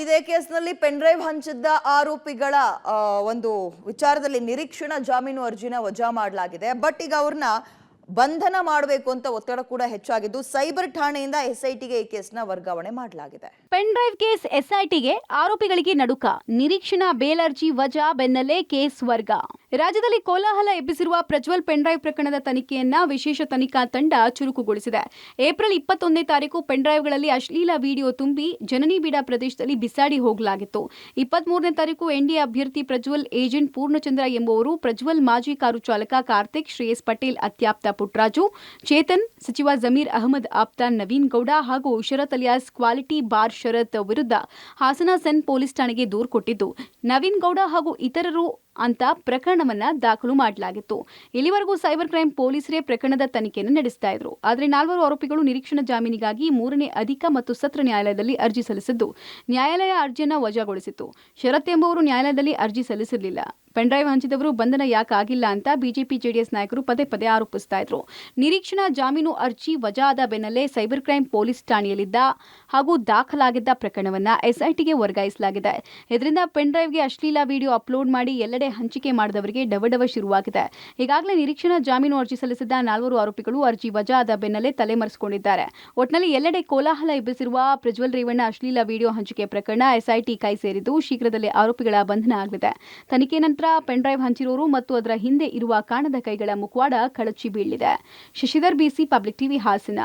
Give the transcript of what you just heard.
ಇದೇ ಕೇಸ್ನಲ್ಲಿ pen drive ಹಂಚಿದ್ದ ಆರೋಪಿಗಳ ಒಂದು ವಿಚಾರದಲ್ಲಿ ನಿರೀಕ್ಷಣಾ ಜಾಮೀನು ಅರ್ಜಿನ ವಜಾ ಮಾಡಲಾಗಿದೆ. ಬಟ್ ಈಗ ಅವ್ರನ್ನ ಬಂಧನ ಮಾಡಬೇಕು ಅಂತ ಒತ್ತಡ ಕೂಡ ಹೆಚ್ಚಾಗಿದ್ದು ಸೈಬರ್ ಠಾಣೆಯಿಂದ ಎಸ್ಐಟಿಗೆ ಈ ಕೇಸ್ನ ವರ್ಗಾವಣೆ ಮಾಡಲಾಗಿದೆ. ಪೆನ್ ಡ್ರೈವ್ ಕೇಸ್ ಎಸ್ಐಟಿಗೆ, ಆರೋಪಿಗಳಿಗೆ ನಡುಕ. ನಿರೀಕ್ಷಣಾ ಬೇಲ್ ಅರ್ಜಿ ವಜಾ ಬೆನ್ನಲ್ಲೇ ಕೇಸ್ ವರ್ಗ. ರಾಜ್ಯದಲ್ಲಿ ಕೋಲಾಹಲ ಎಬ್ಬಿಸಿರುವ ಪ್ರಜ್ವಲ್ ಪೆನ್ ಡ್ರೈವ್ ಪ್ರಕರಣದ ತನಿಖೆಯನ್ನ ವಿಶೇಷ ತನಿಖಾ ತಂಡ ಚುರುಕುಗೊಳಿಸಿದೆ. ಏಪ್ರಿಲ್ 21ನೇ ತಾರೀಕು ಪೆನ್ ಡ್ರೈವ್ಗಳಲ್ಲಿ ಅಶ್ಲೀಲ ವಿಡಿಯೋ ತುಂಬಿ ಜನನಿಬಿಡ ಪ್ರದೇಶದಲ್ಲಿ ಬಿಸಾಡಿ ಹೋಗಲಾಗಿತ್ತು. 23ನೇ ತಾರೀಕು ಎನ್ಡಿಎ ಅಭ್ಯರ್ಥಿ ಪ್ರಜ್ವಲ್ ಏಜೆಂಟ್ ಪೂರ್ಣಚಂದ್ರ ಎಂಬುವರು ಪ್ರಜ್ವಲ್ ಮಾಜಿ ಕಾರು ಚಾಲಕ ಕಾರ್ತಿಕ್, ಶ್ರೇಯಸ್ ಪಟೇಲ್ ಅತ್ಯಾಪ್ತ ಪುಟ್ರಾಜು, ಚೇತನ್, ಸಚಿವ ಜಮೀರ್ ಅಹಮದ್ ಆಪ್ತ ನವೀನ್ ಗೌಡ ಹಾಗೂ ಶರತ್ ಅಲಿಯಾಸ್ ಕ್ವಾಲಿಟಿ ಬಾರ್ ಶರತ್ ವಿರುದ್ಧ ಹಾಸನ ಸೆನ್ ಪೊಲೀಸ್ ಠಾಣೆಗೆ ದೂರು ಕೊಟ್ಟಿದ್ದು, ನವೀನ್ ಗೌಡ ಹಾಗೂ ಇತರರು ಅಂತ ಪ್ರಕರಣವನ್ನ ದಾಖಲು ಮಾಡಲಾಗಿತ್ತು. ಇಲ್ಲಿವರೆಗೂ ಸೈಬರ್ ಕ್ರೈಂ ಪೊಲೀಸರೇ ಪ್ರಕರಣದ ತನಿಖೆಯನ್ನು ನಡೆಸ್ತಾ ಇದ್ರು. ಆದರೆ 4 ಆರೋಪಿಗಳು ನಿರೀಕ್ಷಣಾ ಜಾಮೀನಿಗಾಗಿ 3ನೇ ಅಧಿಕ ಮತ್ತು ಸತ್ರ ನ್ಯಾಯಾಲಯದಲ್ಲಿ ಅರ್ಜಿ ಸಲ್ಲಿಸಿದ್ದು, ನ್ಯಾಯಾಲಯ ಅರ್ಜಿಯನ್ನು ವಜಾಗೊಳಿಸಿತ್ತು. ಶರತ್ ಎಂಬುವರು ನ್ಯಾಯಾಲಯದಲ್ಲಿ ಅರ್ಜಿ ಸಲ್ಲಿಸಿರಲಿಲ್ಲ. ಪೆನ್ ಡ್ರೈವ್ ಹಂಚಿದವರು ಬಂಧನ ಯಾಕಾಗಿಲ್ಲ ಅಂತ ಬಿಜೆಪಿ ಜೆಡಿಎಸ್ ನಾಯಕರು ಪದೇ ಪದೇ ಆರೋಪಿಸ್ತಾ ಇದ್ರು. ನಿರೀಕ್ಷಣಾ ಜಾಮೀನು ಅರ್ಜಿ ವಜಾ ಆದ ಬೆನ್ನಲ್ಲೇ ಸೈಬರ್ ಕ್ರೈಂ ಪೊಲೀಸ್ ಠಾಣೆಯಲ್ಲಿದ್ದ ಹಾಗೂ ದಾಖಲಾಗಿದ್ದ ಪ್ರಕರಣವನ್ನ ಎಸ್ಐಟಿಗೆ ವರ್ಗಾಯಿಸಲಾಗಿದೆ. ಇದರಿಂದ ಪೆನ್ ಡ್ರೈವ್ಗೆ ಅಶ್ಲೀಲ ವಿಡಿಯೋ ಅಪ್ಲೋಡ್ ಮಾಡಿ ಎಲ್ಲೆಡೆ ಹಂಚಿಕೆ ಮಾಡಿದವರಿಗೆ ಡವಡವ ಶುರುವಾಗಿದೆ. ಈಗಾಗಲೇ ನಿರೀಕ್ಷಣಾ ಜಾಮೀನು ಅರ್ಜಿ ಸಲ್ಲಿಸಿದ್ದ 4 ಆರೋಪಿಗಳು ಅರ್ಜಿ ವಜಾ ಆದ ಬೆನ್ನಲ್ಲೇ ತಲೆಮರೆಸಿಕೊಂಡಿದ್ದಾರೆ. ಒಟ್ನಲ್ಲಿ ಎಲ್ಲೆಡೆ ಕೋಲಾಹಲ ಎಬ್ಬಿಸಿರುವ ಪ್ರಜ್ವಲ್ ರೇವಣ್ಣ ಅಶ್ಲೀಲ ವಿಡಿಯೋ ಹಂಚಿಕೆ ಪ್ರಕರಣ ಎಸ್ಐಟಿ ಕೈ ಸೇರಿದ್ದು, ಶೀಘ್ರದಲ್ಲೇ ಆರೋಪಿಗಳ ಬಂಧನ ಆಗಲಿದೆ. ತನಿಖೆ ನಂತರ ಪೆನ್ ಡ್ರೈವ್ ಹಂಚಿರೋರು ಮತ್ತು ಅದರ ಹಿಂದೆ ಇರುವ ಕಾಣದ ಕೈಗಳ ಮುಖವಾಡ ಕಳಚಿ ಬೀಳಲಿದೆ. ಶಶಿಧರ್, ಬಿಸಿ ಪಬ್ಲಿಕ್ ಟಿವಿ, ಹಾಸನ.